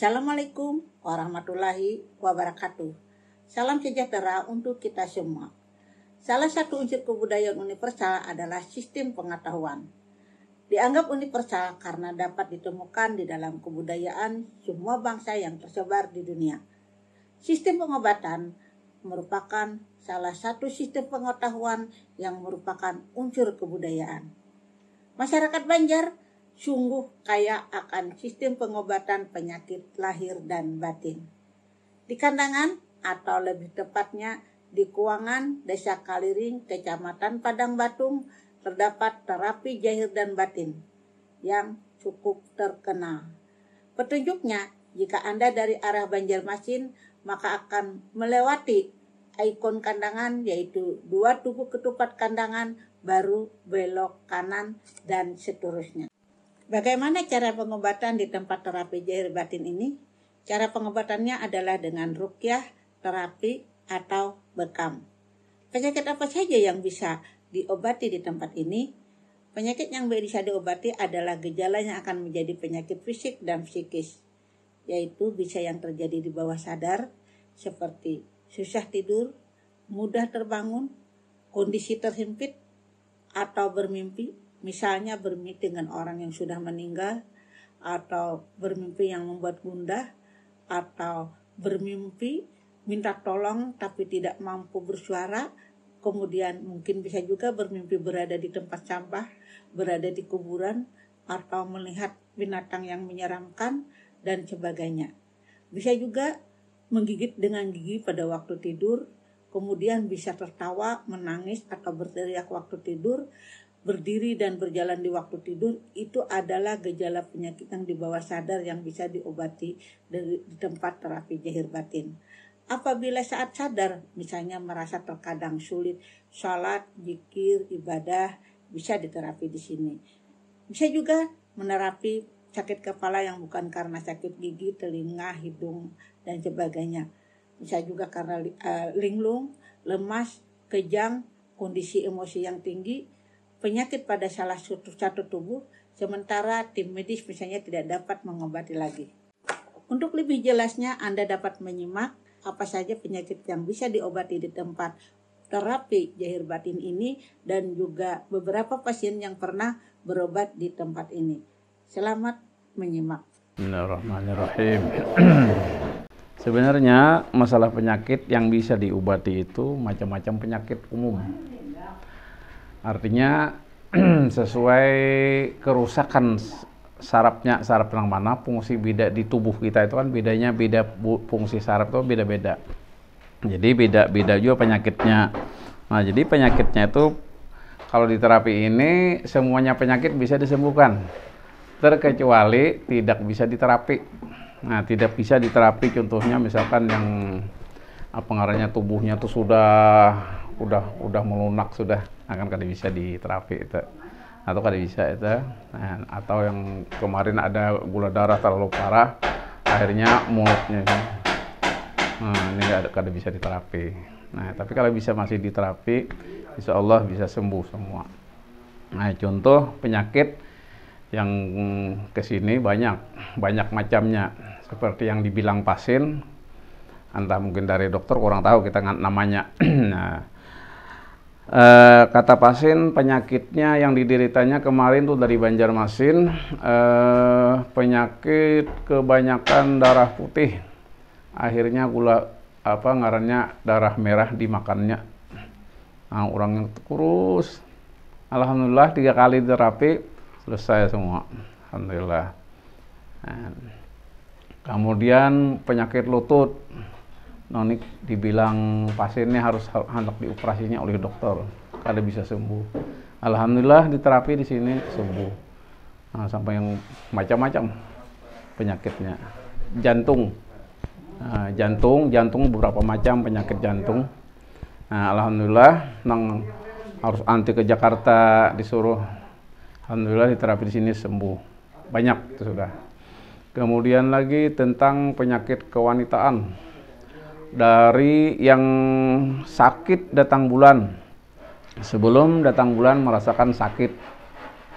Assalamualaikum warahmatullahi wabarakatuh. Salam sejahtera untuk kita semua. Salah satu unsur kebudayaan universal adalah sistem pengetahuan. Dianggap universal karena dapat ditemukan di dalam kebudayaan semua bangsa yang tersebar di dunia. Sistem pengobatan merupakan salah satu sistem pengetahuan yang merupakan unsur kebudayaan. Masyarakat Banjar sungguh kaya akan sistem pengobatan penyakit lahir dan batin. Di Kandangan, atau lebih tepatnya di Kuangan, Desa Kaliring, Kecamatan Padang Batung, terdapat terapi jahir dan batin yang cukup terkenal. Petunjuknya, jika Anda dari arah Banjarmasin, maka akan melewati ikon Kandangan, yaitu 2 tugu ketupat Kandangan, baru belok kanan, dan seterusnya. Bagaimana cara pengobatan di tempat terapi jahir batin ini? Cara pengobatannya adalah dengan ruqyah, terapi, atau bekam. Penyakit apa saja yang bisa diobati di tempat ini? Penyakit yang bisa diobati adalah gejala yang akan menjadi penyakit fisik dan psikis, yaitu bisa yang terjadi di bawah sadar, seperti susah tidur, mudah terbangun, kondisi terhimpit, atau bermimpi. Misalnya bermimpi dengan orang yang sudah meninggal, atau bermimpi yang membuat gundah, atau bermimpi minta tolong tapi tidak mampu bersuara. Kemudian mungkin bisa juga bermimpi berada di tempat sampah, berada di kuburan, atau melihat binatang yang menyeramkan, dan sebagainya. Bisa juga menggigit dengan gigi pada waktu tidur, kemudian bisa tertawa, menangis, atau berteriak waktu tidur, berdiri dan berjalan di waktu tidur. Itu adalah gejala penyakit yang di bawah sadar yang bisa diobati di tempat terapi jahir batin. Apabila saat sadar, misalnya merasa terkadang sulit sholat, zikir, ibadah, bisa diterapi di sini. Bisa juga menerapi sakit kepala yang bukan karena sakit gigi, telinga, hidung, dan sebagainya. Bisa juga karena linglung, lemas, kejang, kondisi emosi yang tinggi, penyakit pada salah satu tubuh, sementara tim medis misalnya tidak dapat mengobati lagi. Untuk lebih jelasnya, Anda dapat menyimak apa saja penyakit yang bisa diobati di tempat terapi jahir batin ini, dan juga beberapa pasien yang pernah berobat di tempat ini. Selamat menyimak. Bismillahirrahmanirrahim. Sebenarnya masalah penyakit yang bisa diobati itu macam-macam penyakit umum. Artinya sesuai kerusakan saraf yang mana, fungsi beda di tubuh kita itu kan beda fungsi saraf itu beda-beda. Jadi beda juga penyakitnya. Nah, jadi penyakitnya itu kalau di terapi ini semuanya penyakit bisa disembuhkan, terkecuali tidak bisa diterapi. Nah, tidak bisa diterapi contohnya misalkan yang ngarannya tubuhnya tuh udah melunak sudah, akan kada bisa diterapi itu, atau kada bisa itu. Nah, atau yang kemarin ada gula darah terlalu parah, akhirnya mulutnya ini kada bisa diterapi. Nah, tapi kalau bisa masih diterapi, insya Allah bisa sembuh semua. Nah, contoh penyakit yang kesini banyak macamnya, seperti yang dibilang pasien, entah mungkin dari dokter kurang tahu kita namanya. Nah, kata pasien penyakitnya yang dideritanya kemarin tuh dari Banjarmasin, penyakit kebanyakan darah putih, akhirnya ngarannya darah merah dimakannya. Nah, orang yang kurus, alhamdulillah 3 kali terapi selesai semua, alhamdulillah. Nah, kemudian penyakit lutut, nonik dibilang pasiennya harus hendak dioperasinya oleh dokter, kada bisa sembuh. Alhamdulillah diterapi di sini sembuh. Nah, sampai yang macam-macam penyakitnya. Jantung, jantung beberapa macam penyakit jantung. Nah, alhamdulillah harus anti ke Jakarta disuruh. Alhamdulillah diterapi di sini sembuh. Banyak itu sudah. Kemudian lagi tentang penyakit kewanitaan. Dari yang sakit datang bulan, sebelum datang bulan merasakan sakit,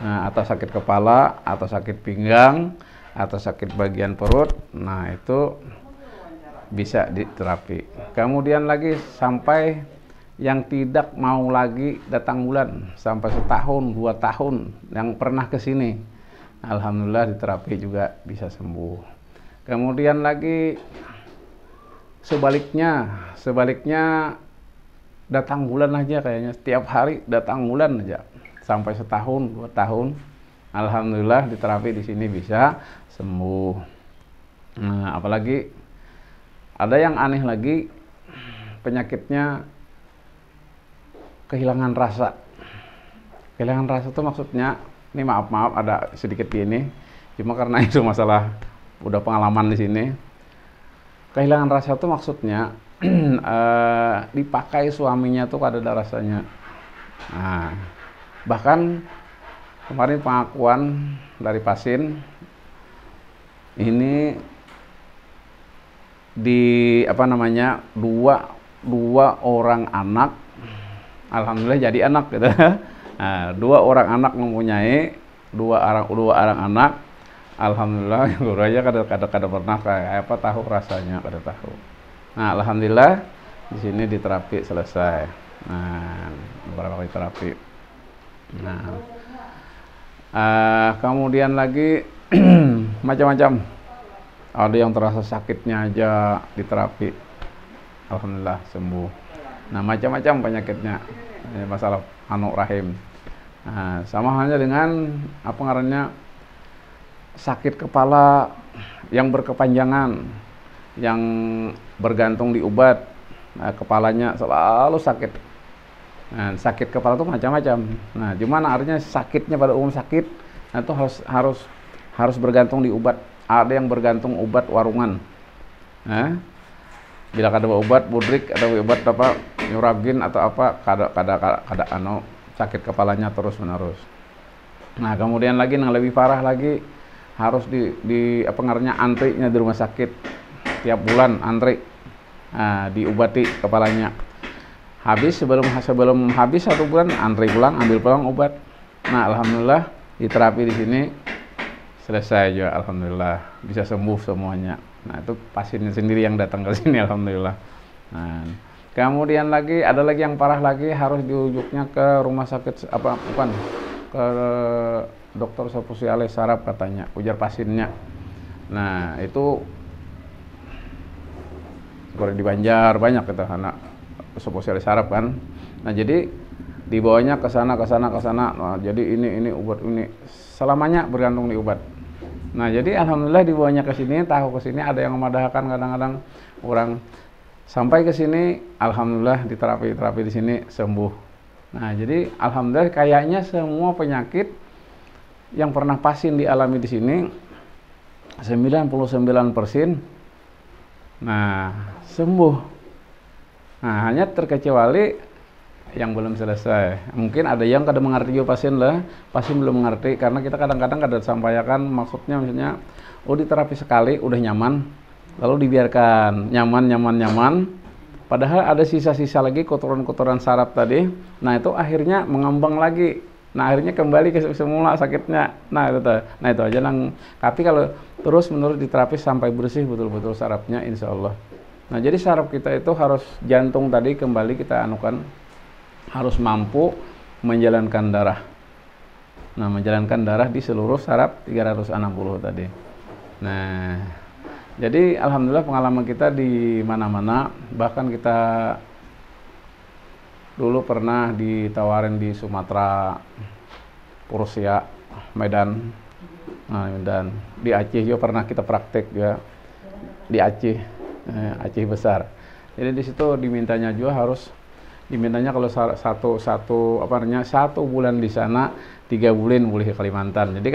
atau sakit kepala, atau sakit pinggang, atau sakit bagian perut, nah itu bisa diterapi. Kemudian lagi sampai yang tidak mau lagi datang bulan, sampai setahun, 2 tahun yang pernah ke sini, alhamdulillah diterapi juga bisa sembuh. Kemudian lagi sebaliknya datang bulan aja kayaknya, setiap hari datang bulan aja, sampai setahun, 2 tahun, alhamdulillah diterapi di sini bisa sembuh. Nah, apalagi ada yang aneh lagi, penyakitnya kehilangan rasa. Kehilangan rasa itu maksudnya, ini maaf ada sedikit gini, cuma karena itu masalah udah pengalaman di sini. Kehilangan rasa itu maksudnya dipakai suaminya tuh kada ada rasanya. Nah, bahkan kemarin pengakuan dari pasien ini dua orang anak, alhamdulillah jadi anak gitu. Nah, 2 orang anak mempunyai dua orang anak, alhamdulillah guru aja kada pernah kayak apa tahu rasanya, kada tahu. Nah, alhamdulillah di sini diterapi selesai. Nah, beberapa kali terapi. Nah, kemudian lagi macam-macam. Ada yang terasa sakitnya aja diterapi, alhamdulillah sembuh. Nah, macam-macam penyakitnya, masalah rahim. Nah, sama halnya dengan apa ngarannya, sakit kepala yang berkepanjangan, yang bergantung di obat. Nah, kepalanya selalu sakit. Nah, sakit kepala itu macam-macam. Nah, gimana artinya sakitnya pada umum sakit? Nah, itu harus bergantung di obat. Ada yang bergantung obat warungan. Nah, bila ada obat budrik atau obat apa nyuragin atau apa, kada sakit kepalanya terus menerus. Nah, kemudian lagi yang lebih parah lagi, harus di apa ngarannya, antrinya di rumah sakit tiap bulan antri. Nah, diobati kepalanya. Sebelum habis 1 bulan antri pulang, ambil pulang obat. Nah, alhamdulillah diterapi di sini selesai juga, alhamdulillah bisa sembuh semuanya. Nah, itu pasiennya sendiri yang datang ke sini, alhamdulillah. Nah, kemudian lagi ada lagi yang parah lagi, harus dirujuknya ke rumah sakit ke dokter spesialis saraf katanya, ujar pasiennya. Nah, itu seperti di Banjar banyak kita anak spesialis saraf kan. Nah, jadi dibawanya ke sana. Nah, jadi ini obat ini selamanya bergantung di obat. Nah, jadi alhamdulillah dibawanya ke sini, tahu ke sini, ada yang memadahkan kadang-kadang orang sampai ke sini, alhamdulillah diterapi di sini sembuh. Nah, jadi alhamdulillah kayaknya semua penyakit yang pernah pasien dialami di sini 99% nah sembuh. Nah, hanya terkecuali yang belum selesai. Mungkin ada yang kada mengerti juga pasien belum mengerti, karena kita kadang-kadang kada sampaikan maksudnya, misalnya diterapi sekali udah nyaman, lalu dibiarkan nyaman, padahal ada sisa-sisa lagi kotoran-kotoran saraf tadi. Nah, itu akhirnya mengembang lagi. Nah, akhirnya kembali ke semula sakitnya. Nah, itu aja tapi kalau terus-menerus diterapi sampai bersih betul-betul sarafnya, insya Allah. Nah, jadi saraf kita itu harus, jantung tadi kembali kita anukan, harus mampu menjalankan darah. Nah, menjalankan darah di seluruh saraf 360 tadi. Nah, jadi alhamdulillah pengalaman kita di mana-mana, bahkan kita dulu pernah ditawarin di Sumatera, Pursia, Medan. Nah, Medan, di Aceh juga pernah kita praktek juga, di Aceh besar. Jadi di situ dimintanya kalau satu bulan di sana, 3 bulan boleh ke Kalimantan. Jadi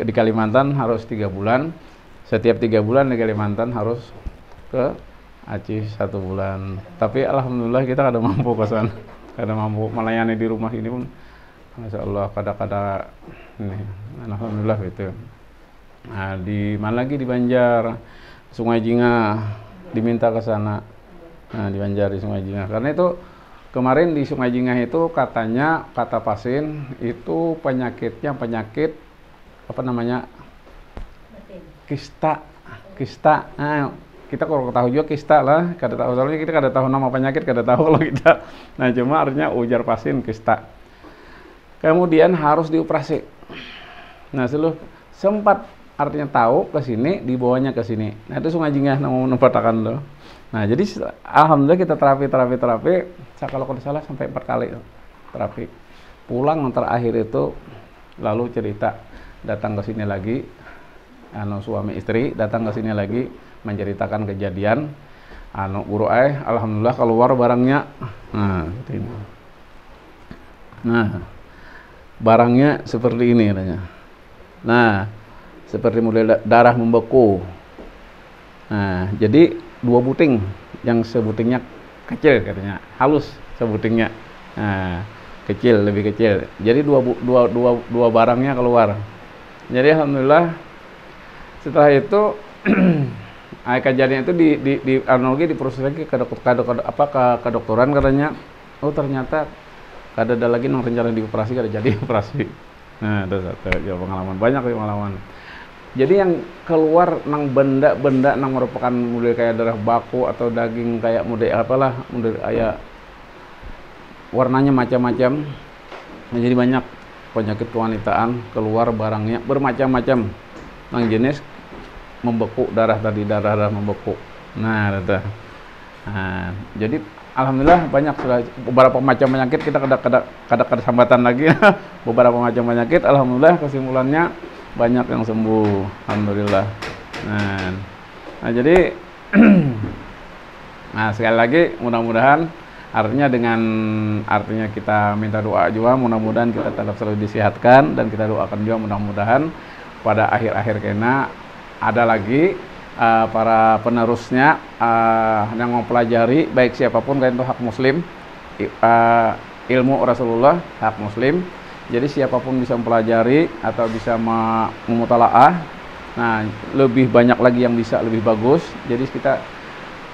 di Kalimantan harus 3 bulan, setiap 3 bulan di Kalimantan harus ke Aceh 1 bulan. Tapi alhamdulillah kita kada mampu ke sana, kada mampu melayani di rumah ini pun, masya Allah, kada ini, alhamdulillah gitu. Nah, di mana lagi, di Banjar, Sungai Jingah diminta ke sana. Nah, di Banjar, di Sungai Jingah, karena itu kemarin di Sungai Jingah itu kata pasien itu penyakit apa namanya, kista. Kita kalau tahu juga kista lah, kada tahu soalnya kita kada tahu nama penyakit, kada tahu kalau kita. Nah, cuma artinya ujar pasien kista. Kemudian harus dioperasi. Nah, sempat artinya tahu ke sini, dibawanya ke sini. Nah, itu sungai jingah nama menempatakan lo. Nah, jadi alhamdulillah kita terapi. Saya kalau tidak salah sampai 4 kali terapi. Pulang yang terakhir itu lalu cerita datang ke sini lagi, suami istri datang ke sini lagi menceritakan kejadian, guru alhamdulillah keluar barangnya. Nah, barangnya seperti ini katanya. Nah, seperti mulai darah membeku. Nah, jadi 2 buting, yang sebutingnya kecil katanya, halus sebutingnya. Nah, lebih kecil. Jadi dua barangnya keluar. Jadi alhamdulillah setelah itu kejadian itu di analogi diproses lagi ke kedokteran katanya. Oh, ternyata kada ada lagi nang rencana dioperasi, kada jadi operasi. Nah, itu satu ya pengalaman, banyak pengalaman. Jadi yang keluar nang benda-benda nang merupakan model kayak darah baku atau daging kayak model apalah, model kayak warnanya macam-macam. Nah, jadi banyak penyakit kewanitaan keluar barangnya bermacam-macam. Nang jenis membeku darah membeku. Nah, itu. Nah, jadi alhamdulillah banyak sudah beberapa macam penyakit kita kada sambatan lagi. Beberapa macam penyakit alhamdulillah kesimpulannya banyak yang sembuh, alhamdulillah. Nah jadi nah sekali lagi mudah-mudahan artinya kita minta doa juga, mudah-mudahan kita tetap selalu disehatkan, dan kita doakan juga mudah-mudahan pada akhir-akhir kena ada lagi para penerusnya yang mempelajari, baik siapapun, karena itu hak muslim, ilmu Rasulullah hak muslim. Jadi siapapun bisa mempelajari atau bisa memutalaah. Nah, lebih banyak lagi yang bisa, lebih bagus. Jadi kita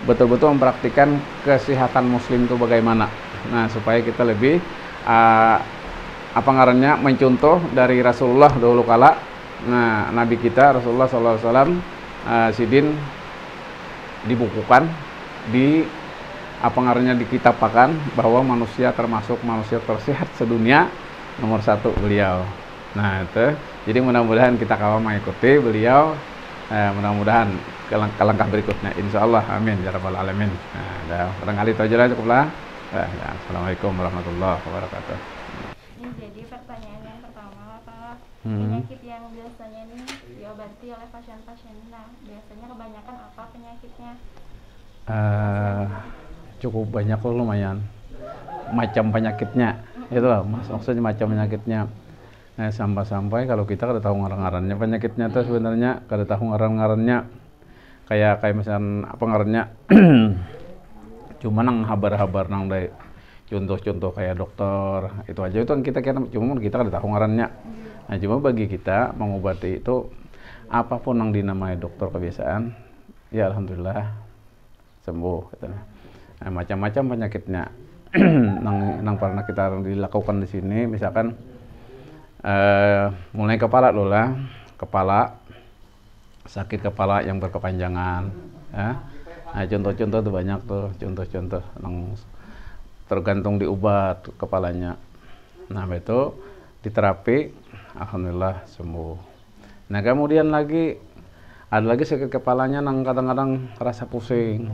betul-betul mempraktikkan kesehatan muslim itu bagaimana. Nah, supaya kita lebih mencontoh dari Rasulullah dahulu kala. Nah, Nabi kita Rasulullah SAW sidin dibukukan, dikitapakan bahwa manusia termasuk manusia tersehat sedunia nomor 1 beliau. Nah, itu jadi mudah-mudahan kita kawan mengikuti beliau, mudah-mudahan ke langkah berikutnya, insyaallah, amin ya rabbal alamin. Nah, barangkali itu aja lah, cukuplah. Assalamualaikum warahmatullahi wabarakatuh. Ini jadi pertanyaan yang pertama, Pak, penyakit yang biasanya ini diobati oleh pasien-pasien ini, nah biasanya kebanyakan apa penyakitnya? Cukup banyak loh, lumayan macam penyakitnya. Itu lah maksudnya macam penyakitnya. Nah, sampai kalau kita kada tahu ngaran-ngarannya penyakitnya tuh sebenarnya kada tahu ngaran-ngarannya. Kayak misalnya apa ngarannya cuma nang habar-habar nang dari contoh-contoh kayak dokter itu aja, itu yang kita kira, cuma kita kada tahu ngarannya. Nah, cuma bagi kita mengobati itu apapun yang dinamai dokter kebiasaan, ya alhamdulillah sembuh katanya. Nah, macam-macam penyakitnya. nang pernah kita dilakukan di sini, misalkan mulai kepala dulu lah, sakit kepala yang berkepanjangan, ya. Nah, contoh-contoh tuh banyak tuh, contoh-contoh yang tergantung diobat kepalanya. Nah, itu diterapi, alhamdulillah sembuh. Nah, kemudian ada lagi sakit kepalanya yang kadang-kadang rasa pusing.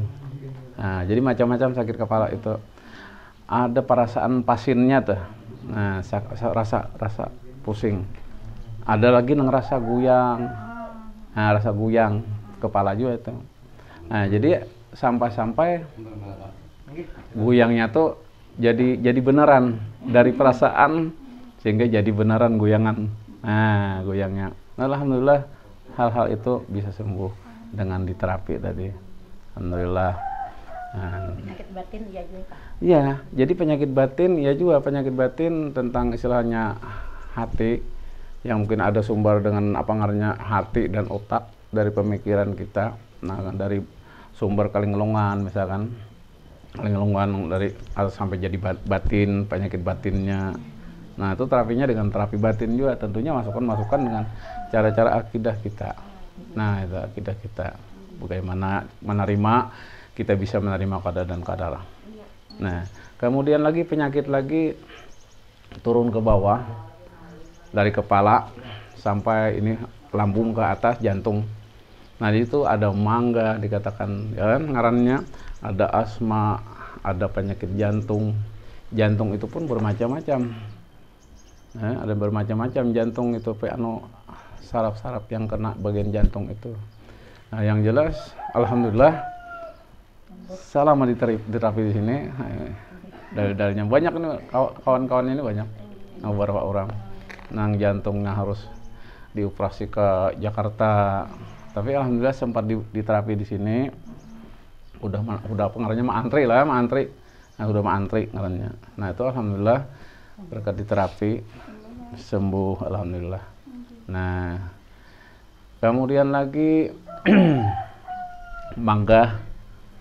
Nah, jadi macam-macam sakit kepala itu. Ada perasaan pasiennya tuh. Nah, rasa pusing. Ada lagi yang rasa guyang. Nah, rasa guyang kepala juga itu. Nah, jadi sampai guyangnya tuh jadi beneran dari perasaan sehingga jadi beneran guyangan. Nah, guyangnya. Nah, alhamdulillah hal-hal itu bisa sembuh dengan diterapi tadi. Alhamdulillah. Penyakit batin ya juga, Pak? Iya, jadi penyakit batin ya juga, penyakit batin tentang istilahnya hati, yang mungkin ada sumber dengan apa ngarannya hati dan otak dari pemikiran kita. Nah, dari sumber kalingelongan misalkan, kalingelongan dari sampai jadi batin, penyakit batinnya. Nah, itu terapinya dengan terapi batin juga, tentunya masukan dengan cara-cara akidah kita. Nah, itu akidah kita. Bagaimana menerima, kita bisa menerima qada dan qadar. Nah, kemudian lagi penyakit lagi turun ke bawah dari kepala sampai ini lambung ke atas jantung. Nah, di situ ada mangga dikatakan, ya kan, ngarannya ada asma, ada penyakit jantung. Jantung itu pun bermacam-macam. Ada bermacam-macam jantung itu, saraf-saraf yang kena bagian jantung itu. Nah, yang jelas, alhamdulillah, selama diterapi di sini, dalil-dalilnya banyak ini, kawan-kawan ini banyak, beberapa orang. Nang jantungnya harus dioperasi ke Jakarta, tapi alhamdulillah sempat diterapi di sini. Udah pengaruhnya mah antri. Nah, udah mah antri ngarannya. Nah, itu alhamdulillah berkat diterapi sembuh, alhamdulillah. Nah, kemudian lagi mangga,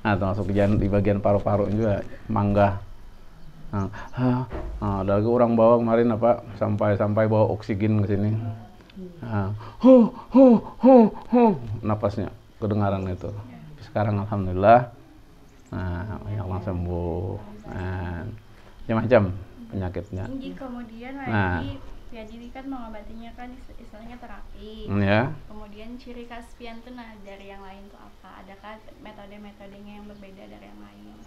termasuk di bagian paru-paru juga mangga. Ada lagi orang bawa kemarin sampai bawa oksigen ke sini. Napasnya kedengaran itu. Sekarang alhamdulillah, yang sembuh. Macam-macam penyakitnya. Kemudian lagi ya, jadi kan mengobatinya kan istilahnya terapi. Ya. Kemudian ciri khas piantun dari yang lain itu apa? Adakah metode-metodenya yang berbeda dari yang lain?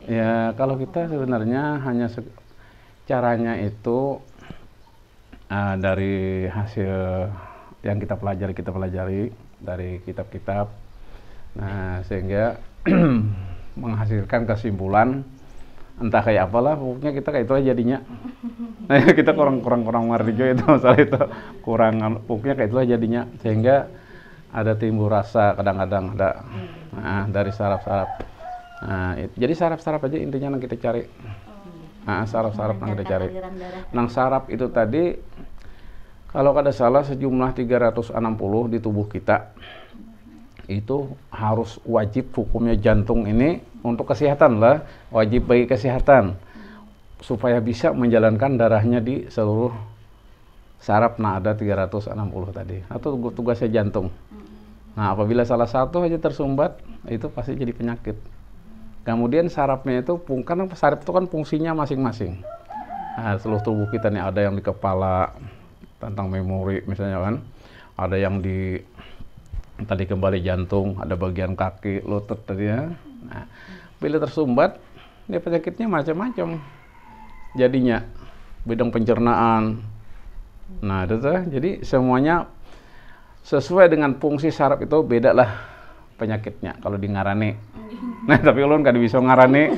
Ya, kalau kita sebenarnya hanya caranya itu dari hasil yang kita pelajari dari kitab-kitab. Nah, sehingga menghasilkan kesimpulan entah kayak apalah, pokoknya kita kayak itu aja jadinya. Nah, kita kurang marjo itu masalah itu, pokoknya kayak itu aja jadinya, sehingga ada timbul rasa kadang-kadang ada dari saraf-saraf. Nah, jadi saraf-saraf aja intinya yang kita cari. Saraf-saraf yang kita cari. Nang saraf itu tadi, kalau kada salah sejumlah 360 di tubuh kita. Itu harus wajib hukumnya jantung ini untuk kesehatan lah, wajib bagi kesehatan supaya bisa menjalankan darahnya di seluruh saraf. Nah, ada 360 tadi. Itu tugasnya jantung. Nah, apabila salah satu aja tersumbat, itu pasti jadi penyakit. Kemudian sarafnya itu, karena saraf itu kan fungsinya masing-masing. Nah, seluruh tubuh kita nih, ada yang di kepala tentang memori misalnya kan, ada yang tadi kembali jantung, ada bagian kaki, lutut tadi ya. Nah, bila tersumbat, dia penyakitnya macam-macam. Jadinya bidang pencernaan. Nah, itu tuh. Jadi semuanya sesuai dengan fungsi saraf itu beda lah penyakitnya kalau di ngarani. Nah, tapi ulun kada bisa ngarani.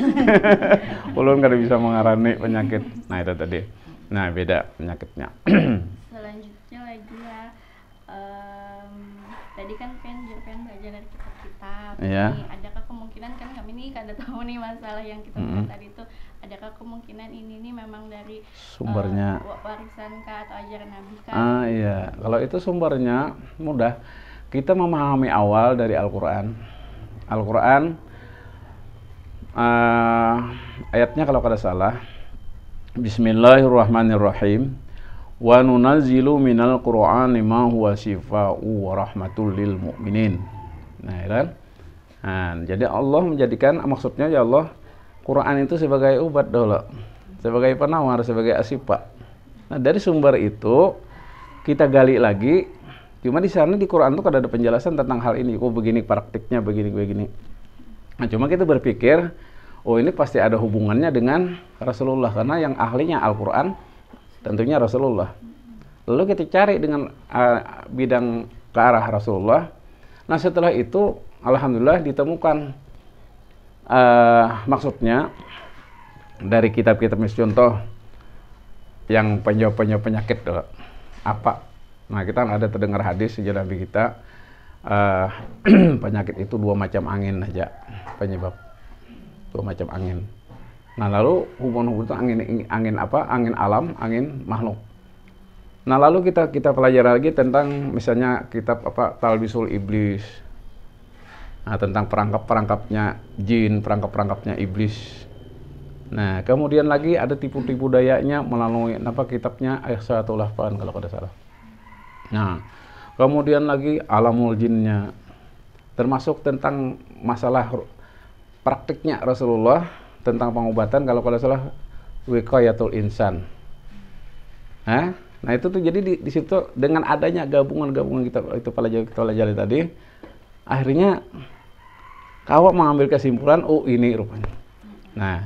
Ulun kada bisa mengarani penyakit. Nah, itu tadi. Nah, beda penyakitnya. Selanjutnya lagi ya, tadi kan belajar dari kitab-kitab. Iya. Adakah kemungkinan, kan kami ini kada tahu nih masalah yang kita bahas tadi itu, adakah kemungkinan ini nih memang dari sumbernya warisan kah atau ajaran Nabi kah? Iya, kalau itu sumbernya mudah. Kita memahami awal dari Al-Quran. Al-Quran ayatnya kalau kada salah, Bismillahirrahmanirrahim. Wa nunazzilu minal Qur'ani ma huwa shifaa'u wa rahmatul lil mu'minin. Nah, kan? Jadi Allah menjadikan, maksudnya ya Allah, Quran itu sebagai obat dulu, sebagai penawar, sebagai asyifa. Nah, dari sumber itu kita gali lagi. Cuma di sana di Quran itu ada penjelasan tentang hal ini. Begini praktiknya, begini. Nah, cuma kita berpikir, ini pasti ada hubungannya dengan Rasulullah, karena yang ahlinya Al-Quran tentunya Rasulullah. Lalu kita cari dengan bidang ke arah Rasulullah. Nah, setelah itu alhamdulillah ditemukan maksudnya dari kitab-kitab, contoh yang penyebab penyakit apa. Nah, kita ada terdengar hadis sejak Nabi kita, penyakit itu 2 macam angin aja penyebab, 2 macam angin. Nah, lalu hubungan itu angin apa? Angin alam, angin makhluk. Nah, lalu kita pelajari lagi tentang misalnya kitab Talbisul Iblis. Nah, tentang perangkap-perangkapnya jin, perangkap-perangkapnya iblis. Nah, kemudian lagi ada tipu-tipu dayanya melalui kitabnya Ihsatul Lahfan kalau kada salah. Nah, Kemudian lagi alamul jinnya, termasuk tentang masalah praktiknya Rasulullah tentang pengobatan, kalau salah wiqayatul insan. Nah itu tuh jadi di situ dengan adanya gabungan kita itu pelajari tadi, akhirnya kau mengambil kesimpulan, oh ini rupanya. Nah,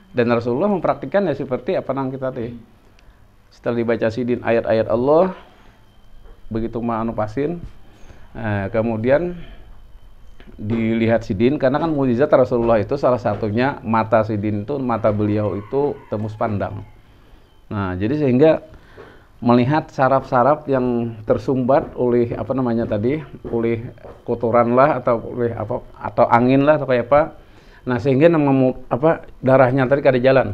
dan Rasulullah mempraktikkan ya seperti apa nang kita tadi. Setelah dibaca sidin ayat-ayat Allah, begitu pasin, kemudian dilihat sidin, karena kan mukjizat Rasulullah itu salah satunya mata sidin itu, mata beliau itu tembus pandang. Nah, jadi sehingga melihat saraf-saraf yang tersumbat oleh oleh kotoran lah atau oleh atau angin lah atau kayak apa. Nah, sehingga darahnya tadi kada jalan.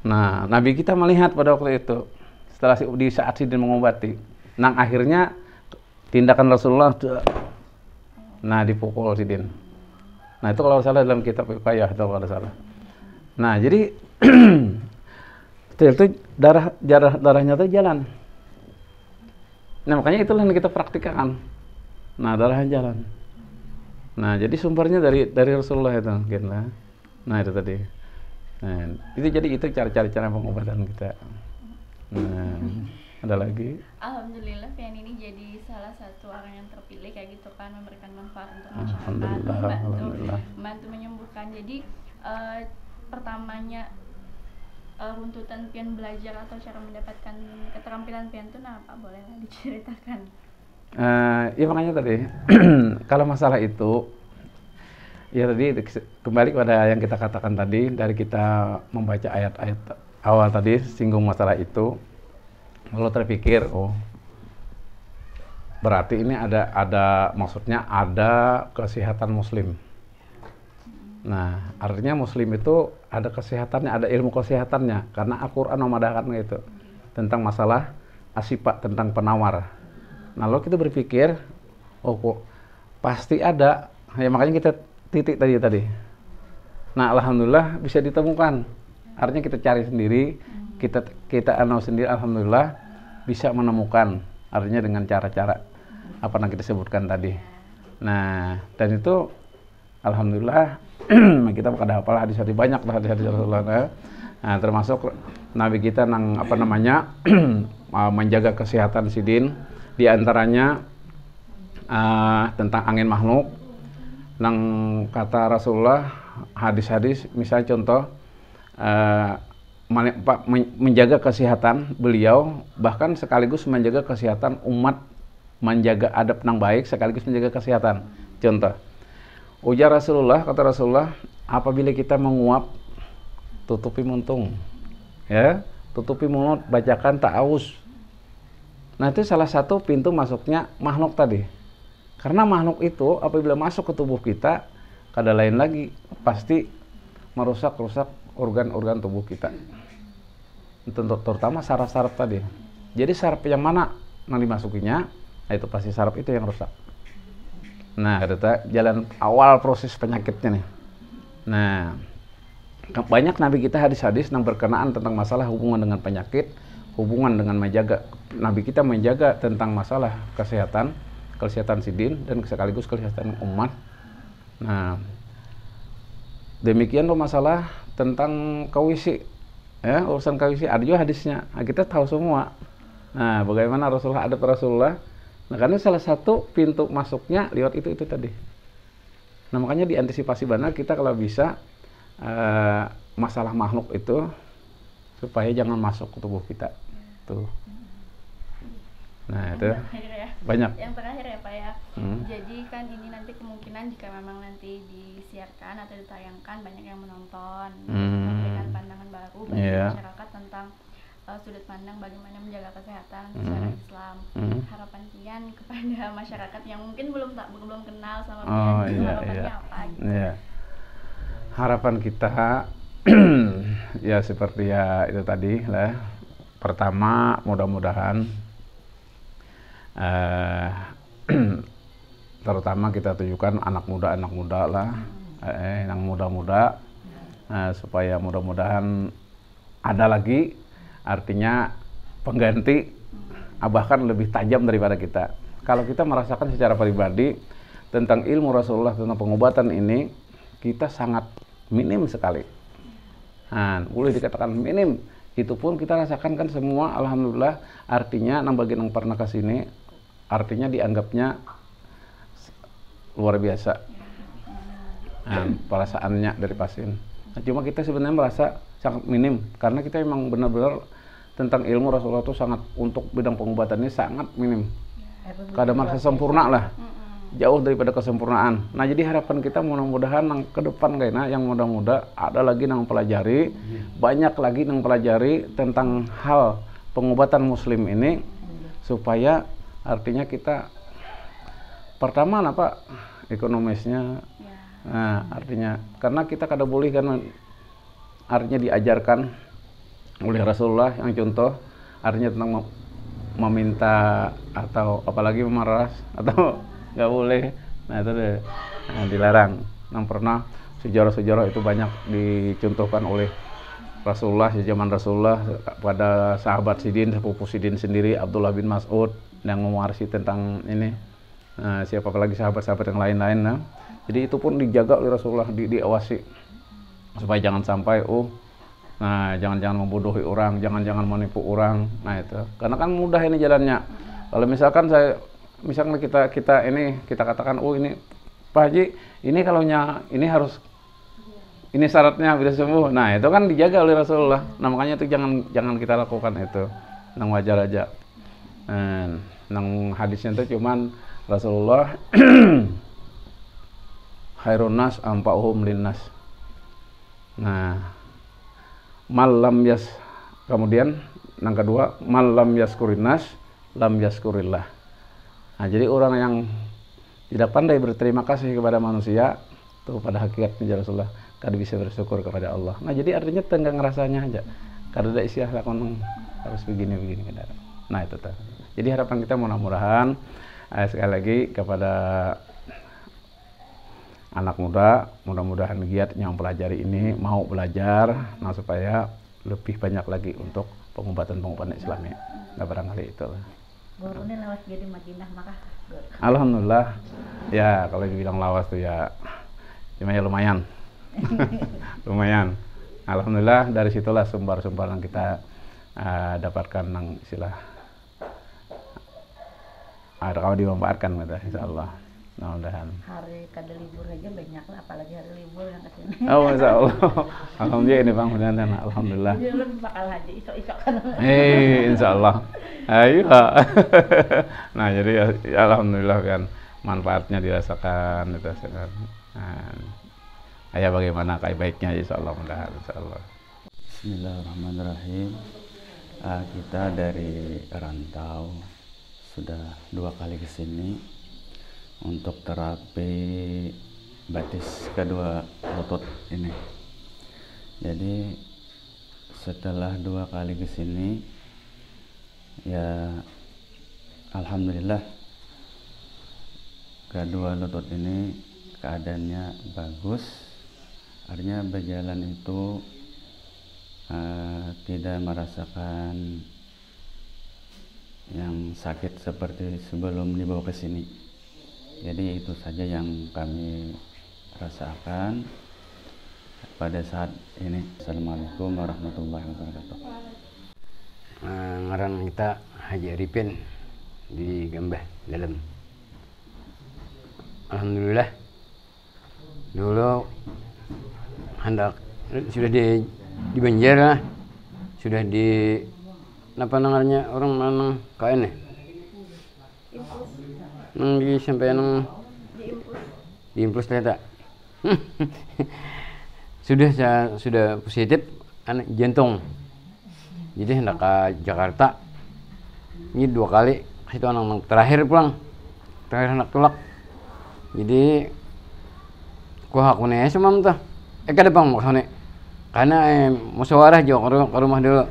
Nah, Nabi kita melihat pada waktu itu setelah di saat sidin mengobati. Nah, akhirnya tindakan Rasulullah dipukul sidin. Nah, itu kalau salah dalam kitab Wiqayah atau kalau salah. Nah, jadi itu darahnya itu jalan. Nah, makanya itulah yang kita praktikkan. Nah, darahnya jalan. Nah, jadi sumbernya dari Rasulullah itu mungkin lah. Nah, itu tadi. Nah, itu cara pengobatan kita. Nah, ada lagi. Alhamdulillah Pian ini jadi salah satu orang yang terpilih kayak gitu kan, memberikan manfaat untuk masyarakat, membantu menyembuhkan. Jadi pertamanya runtutan Pian belajar atau cara mendapatkan keterampilan Pian itu apa, boleh diceritakan? Ya makanya tadi kalau masalah itu ya tadi kembali pada yang kita katakan tadi, dari kita membaca ayat-ayat awal tadi singgung masalah itu, kalau terpikir berarti ini ada maksudnya ada kesehatan muslim. Nah, artinya muslim itu ada kesehatannya, ada ilmu kesehatannya, karena Al-Quran memadahkan itu tentang masalah asifat, tentang penawar. Nah, lalu kita berpikir, kok pasti ada, ya makanya kita titik tadi. Nah, alhamdulillah bisa ditemukan. Artinya kita cari sendiri, kita analisis sendiri, alhamdulillah bisa menemukan. Artinya dengan cara-cara apa yang kita sebutkan tadi. Nah, dan itu alhamdulillah kita pada apalah hadis-hadis banyak lah hadis-hadis Rasulullah. Nah, termasuk Nabi kita menjaga kesehatan sidin, di antaranya tentang angin makhluk. Nang kata Rasulullah hadis-hadis, misalnya contoh menjaga kesehatan beliau, bahkan sekaligus menjaga kesehatan umat, menjaga adab nang baik sekaligus menjaga kesehatan. Contoh, ujar Rasulullah, kata Rasulullah, apabila kita menguap, tutupi muntung, ya, tutupi mulut, bacakan ta'awuz. Nah, itu salah satu pintu masuknya makhluk tadi. Karena makhluk itu apabila masuk ke tubuh kita, kada lain lagi pasti merusak organ-organ tubuh kita. Terutama saraf-saraf tadi. Jadi saraf yang mana yang dimasukinya, itu pasti saraf itu yang rusak. Nah, itu jalan awal proses penyakitnya nih. Nah, banyak Nabi kita hadis-hadis yang berkenaan tentang masalah hubungan dengan penyakit, hubungan dengan menjaga. Nabi kita menjaga tentang masalah kesehatan sidin dan sekaligus kesehatan umat. Nah, demikian tuh masalah tentang kawisi, ya, urusan kawisi ada juga hadisnya. Nah, kita tahu semua. Nah, bagaimana Rasulullah. Nah, karena salah satu pintu masuknya lewat itu tadi. Nah, makanya diantisipasi benar kita kalau bisa masalah makhluk itu supaya jangan masuk ke tubuh kita. Tuh. Nah, itu banyak. Yang terakhir ya Pak ya. Jadi kan ini nanti kemungkinan jika memang nanti disiarkan atau ditayangkan, banyak yang menonton, memberikan pandangan baru bagi masyarakat tentang sudut pandang bagaimana menjaga kesehatan secara Islam. Harapan Pian kepada masyarakat yang mungkin belum kenal sama Pian, harapannya apa gitu? Iya. Harapan kita ya seperti ya itu tadi lah. Pertama, mudah-mudahan terutama kita tunjukkan anak muda lah, yang muda-muda, supaya mudah-mudahan ada lagi, artinya pengganti bahkan lebih tajam daripada kita. Kalau kita merasakan secara pribadi tentang ilmu Rasulullah, tentang pengobatan ini, kita sangat minim sekali. Nah, boleh dikatakan minim. Itu pun kita rasakan kan semua, alhamdulillah. Artinya nang bagi nang pernah ke sini, artinya dianggapnya luar biasa. Nah, perasaannya dari pasien. Nah, cuma kita sebenarnya merasa sangat minim karena kita memang benar-benar tentang ilmu Rasulullah itu sangat, untuk bidang pengobatannya sangat minim. Kada merasa sempurna lah, jauh daripada kesempurnaan. Nah, jadi harapan kita mudah-mudahan yang ke depan kayaknya yang mudah-mudah ada lagi yang pelajari, banyak lagi yang pelajari tentang hal pengobatan muslim ini, supaya artinya kita pertama apa ekonomisnya, nah artinya karena kita kada boleh karena artinya diajarkan oleh Rasulullah yang contoh artinya tentang meminta atau apalagi memeras atau nggak boleh. Nah itu deh, nah, dilarang. Yang pernah sejarah-sejarah itu banyak dicontohkan oleh Rasulullah, zaman Rasulullah pada sahabat Sidin, sepupu Sidin sendiri, Abdullah bin Mas'ud yang mewarisi tentang ini. Nah, siapa lagi sahabat-sahabat yang lain-lain. Nah, jadi itu pun dijaga oleh Rasulullah, diawasi supaya jangan sampai nah jangan-jangan membodohi orang, jangan-jangan menipu orang. Nah itu karena kan mudah ini jalannya. Kalau misalkan kita ini kita katakan ini Pak Haji, ini kalaunya ini harus ini syaratnya bisa sembuh. Nah itu kan dijaga oleh Rasulullah. Nah makanya itu jangan kita lakukan itu, nang wajar aja. Nang hadisnya itu cuman Rasulullah khairun nas anfa'uhum linnas. Nah, malam kemudian yang kedua, malam yaskurinas lam yaskurillah. Nah, jadi orang yang tidak pandai berterima kasih kepada manusia, itu pada hakikatnya Rasulullah kada bisa bersyukur kepada Allah. Nah, jadi artinya tenggang rasanya aja. Kada ada istilah lakon harus begini. Nah, itu tuh. Jadi harapan kita mudah-mudahan sekali lagi kepada anak muda, mudah-mudahan giat yang pelajari ini mau belajar, nah supaya lebih banyak lagi untuk pengobatan Islami. Nah barangkali itulah. Ini lawas jadi Madinah maka. Alhamdulillah, ya kalau dibilang lawas tuh ya, cuma ya lumayan, lumayan. Alhamdulillah dari situlah sumber-sumber yang kita dapatkan yang istilah ada kalau dimanfaatkan gitu, insyaallah. Mudah-mudahan. Hari kada libur aja banyak lah, apalagi hari libur yang kesini. Oh, insyaallah. Alhamdulillah ini Bang, mudah-mudahan. Alhamdulillah. Jadi lu bakal haji isok-isok kan. Insyaallah. Ayo. Nah, jadi ya, alhamdulillah kan manfaatnya dirasakan itu kan. Nah, ya bagaimana kayak baiknya insyaallah, mudah-mudahan insyaallah. Bismillahirrahmanirrahim. Kita dari rantau sudah 2 kali ke sini untuk terapi batis kedua lutut ini. Jadi setelah 2 kali ke sini ya alhamdulillah kedua lutut ini keadaannya bagus. Artinya berjalan itu tidak merasakan yang sakit seperti sebelum dibawa ke sini. Jadi itu saja yang kami rasakan pada saat ini. Assalamualaikum warahmatullahi wabarakatuh. Ngaran kita Haji Arifin di Gambah Dalam. Alhamdulillah dulu hendak sudah di Banjar lah, sudah di apa namanya orang mana kain nih nang di sampai nang di impuls ternyata sudah positif anak jantung, jadi hendak ke Jakarta ini 2 kali itu anak terakhir hendak tulak, jadi aku nih semam tuh kada bang maksudnya karena musyawarah jauh ke rumah dulu,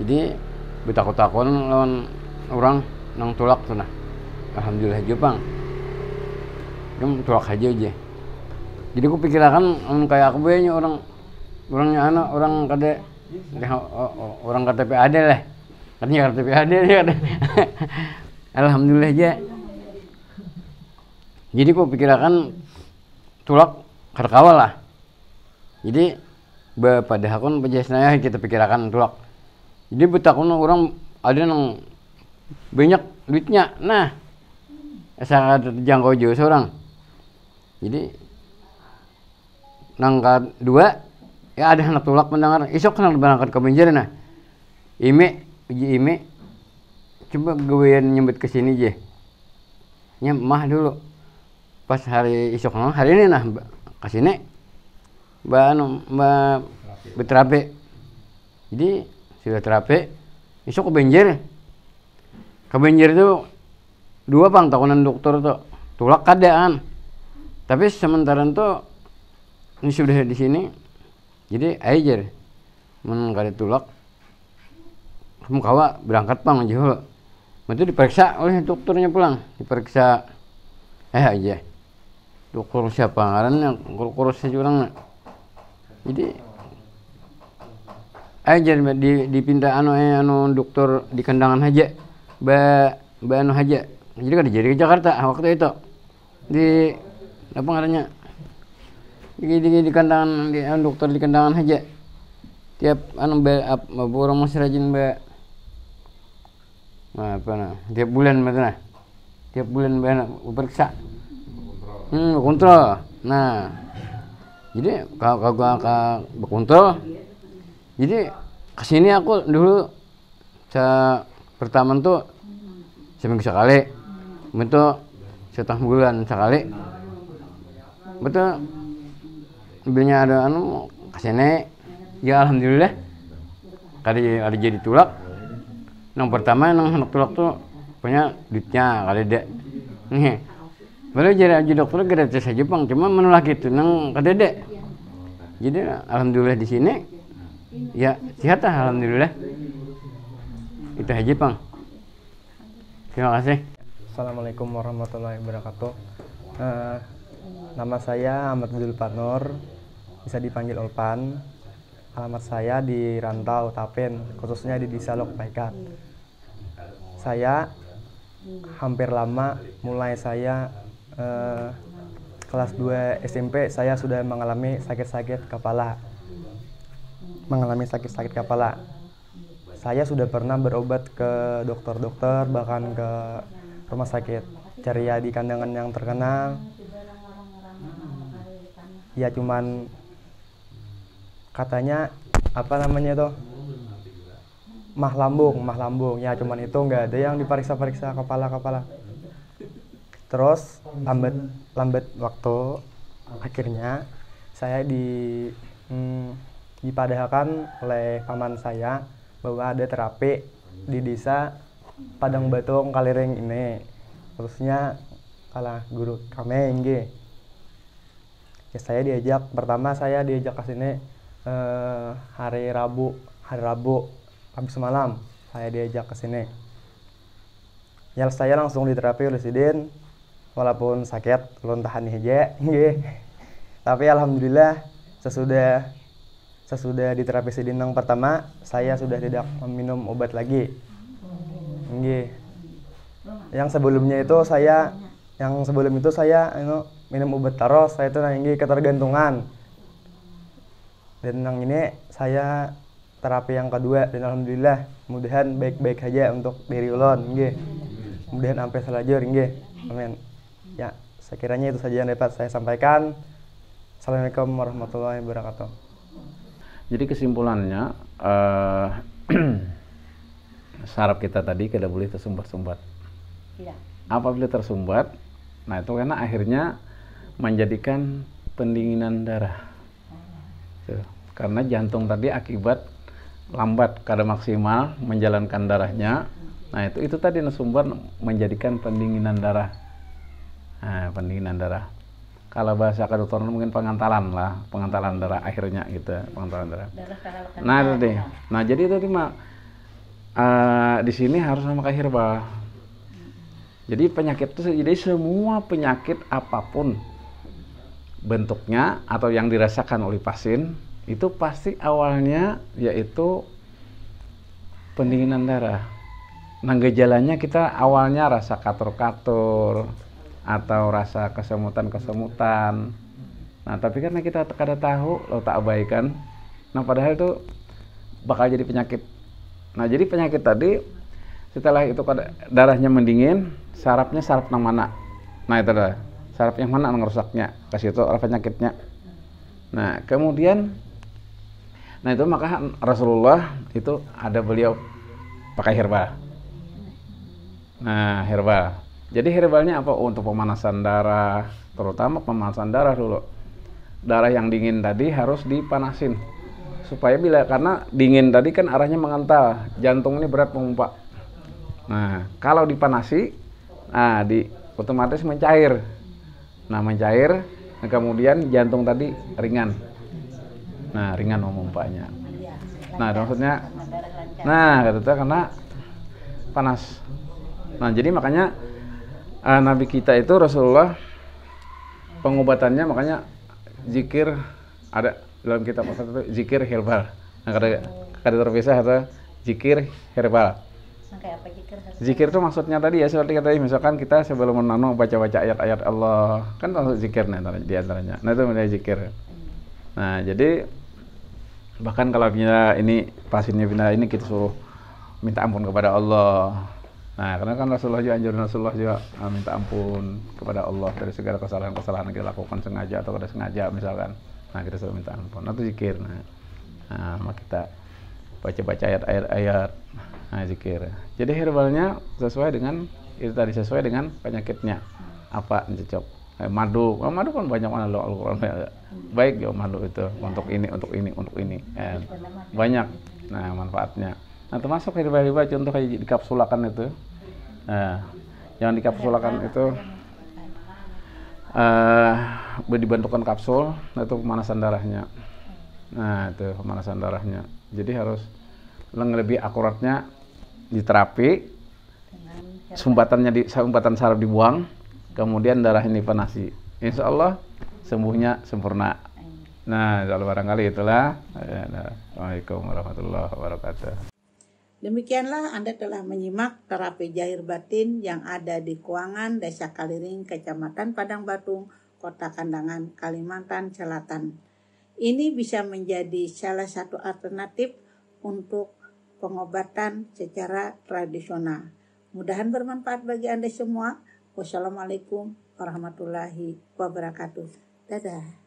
jadi bertakut-takut lawan orang nang tulak tuh nah. Alhamdulillah aja bang, kamu tulak aja. Jadi aku pikirkan kayak aku banyak orang KTP ada lah. Katanya kartu PAD ya. Alhamdulillah aja. Jadi kok pikirakan tulak karkawa lah. Jadi pada hakun pejasnaya kita pikirakan tulak. Jadi betakun orang ada yang banyak duitnya. Nah, sangat terjangkau jauh seorang. Jadi nangkat 2 ya ada anak tulak mendengar isok kenal berangkat ke Banjar nah. Uji ime coba gawean nyebut ke sini je. Mah dulu. Pas hari isok hari ini nah ke sini. Mbak beterape. Jadi sudah terape isok ke Banjar. Ke Banjar itu 2 pang tahunan dokter tuh tulak keadaan. Tapi sementara itu ini sudah di sini. Jadi aja mun kada tulak kamu kawa berangkat pang aja. Itu diperiksa oleh dokternya pulang, diperiksa aja. Dokter siapa ngarannya kurusnya curang. Jadi aja dipinta anu dokter di kandangan aja. Ba anu aja. Jadi kan jadi ke Jakarta waktu itu. Di apa ngarannya? Di kandangan di dokter di kandangan aja. Tiap anu orang masih rajin tiap bulan mana? Tiap bulan periksa. Kontrol. Nah. Jadi kalau kontrol. Jadi kesini aku dulu pertama tuh seminggu sekali. Betul setengah bulan sekali. Betul. Belinya ada kesini. Ya alhamdulillah. Ada jadi tulak. Yang pertama anak tulak tuh punya duitnya kali dek. Nih. Baru jadi dokter gratis aja Bang, cuma menolak itu nang kada dek. Jadi alhamdulillah di sini ya sehat alhamdulillah. Itu aja Bang. Terima kasih. Assalamualaikum warahmatullahi wabarakatuh. Nama saya Ahmad Abdul Panur, bisa dipanggil Olpan. Alamat saya di Rantau Tapen, khususnya di Desa Lok Paikat. Saya hampir lama, mulai saya kelas 2 SMP, saya sudah mengalami sakit-sakit kepala. Saya sudah pernah berobat ke dokter-dokter, bahkan ke rumah sakit Ceria di Kandangan yang terkenal. Ya cuman katanya apa namanya tuh mah lambung ya, cuman itu nggak ada yang diperiksa kepala. Terus lambat waktu, akhirnya saya dipadahkan oleh paman saya bahwa ada terapi di desa Padang Batung Kaliring ini, khususnya kalah guru kami nggih. Ya saya diajak ke sini hari Rabu habis malam saya diajak ke sini. Ya saya langsung diterapi oleh Sidin, walaupun sakit belum tahan aja nggih. Tapi alhamdulillah sesudah diterapi Sidin yang pertama, saya sudah tidak minum obat lagi. Nggih. Yang sebelum itu saya minum obat terus, saya itu nanggi ketergantungan. Dan yang ini saya terapi yang kedua, dan alhamdulillah mudahan baik-baik aja untuk diri ulun nggih. Mudahan sampai selajur nggih. Amin. Ya, sekiranya itu saja yang dapat saya sampaikan. Assalamualaikum warahmatullahi wabarakatuh. Jadi kesimpulannya saraf kita tadi tidak boleh tersumbat-sumbat. Iya. Apabila tersumbat, nah itu karena akhirnya menjadikan pendinginan darah. Tuh. Karena jantung tadi akibat lambat kada maksimal menjalankan darahnya. Nah itu tadi sumber menjadikan pendinginan darah. Nah, pendinginan darah. Kalau bahasa kedokteran mungkin pengantalan darah akhirnya gitu, pengantalan darah. Nah itu deh. Nah jadi itu di sini harus memakai herbal. Jadi penyakit itu, jadi semua penyakit apapun bentuknya atau yang dirasakan oleh pasien itu pasti awalnya yaitu pendinginan darah. Nah, gejalanya kita awalnya rasa katur-katur atau rasa kesemutan-kesemutan. Nah, tapi karena kita kada tahu, lo tak abaikan. Nah, padahal itu bakal jadi penyakit. Nah, jadi penyakit tadi setelah itu darahnya mendingin, sarafnya saraf nang mana? Nah, itu dah. Saraf yang mana nang rusaknya? Kasih itu orang penyakitnya. Nah, kemudian itu maka Rasulullah itu ada beliau pakai herbal. Nah, herbal. Jadi herbalnya apa? Untuk pemanasan darah, terutama pemanasan darah dulu. Darah yang dingin tadi harus dipanasin. Supaya karena dingin tadi kan arahnya mengental, jantung ini berat mengumpak. Nah, kalau dipanasi, otomatis mencair. Nah, mencair, kemudian jantung tadi ringan. Nah, ringan memumpaknya. Nah, maksudnya, karena panas. Nah, jadi makanya Nabi kita itu Rasulullah pengobatannya makanya zikir ada dalam kitab itu zikir herbal. Nah, kada terpisah atau zikir herbal. Kayak apa zikir? Zikir itu maksudnya tadi ya seperti kata misalkan kita sebelum baca-baca ayat-ayat Allah kan maksud zikir di antaranya. Nah, itu namanya zikir. Nah, jadi bahkan kalau pasiennya ini kita suruh minta ampun kepada Allah. Nah, karena kan Rasulullah juga minta ampun kepada Allah dari segala kesalahan-kesalahan yang kita lakukan sengaja atau tidak sengaja misalkan. Nah, kita suruh minta ampun. Nah, itu zikir. Nah, maka kita baca-baca ayat-ayat. Nah, zikir. Jadi herbalnya sesuai dengan penyakitnya. Apa yang cocok? Madu kan banyak mana loh Al-Qur'an. Baik ya madu itu untuk ini. Banyak. Nah, manfaatnya. Nah, termasuk herbal contoh kayak dikapsulakan itu. Nah, yang dikapsulakan itu dibentukkan kapsul, itu pemanasan darahnya. Nah, itu pemanasan darahnya. Jadi harus lebih akuratnya diterapi, sumbatan saraf dibuang, kemudian darah ini dipanasi. Insya Allah sembuhnya sempurna. Nah, kalau barangkali itulah. Assalamualaikum warahmatullahi wabarakatuh. Demikianlah Anda telah menyimak terapi Jahir Batin yang ada di Kuangan, Desa Kaliring, Kecamatan Padang Batung, Kota Kandangan, Kalimantan Selatan. Ini bisa menjadi salah satu alternatif untuk pengobatan secara tradisional. Mudahan bermanfaat bagi Anda semua. Wassalamualaikum warahmatullahi wabarakatuh. Dadah.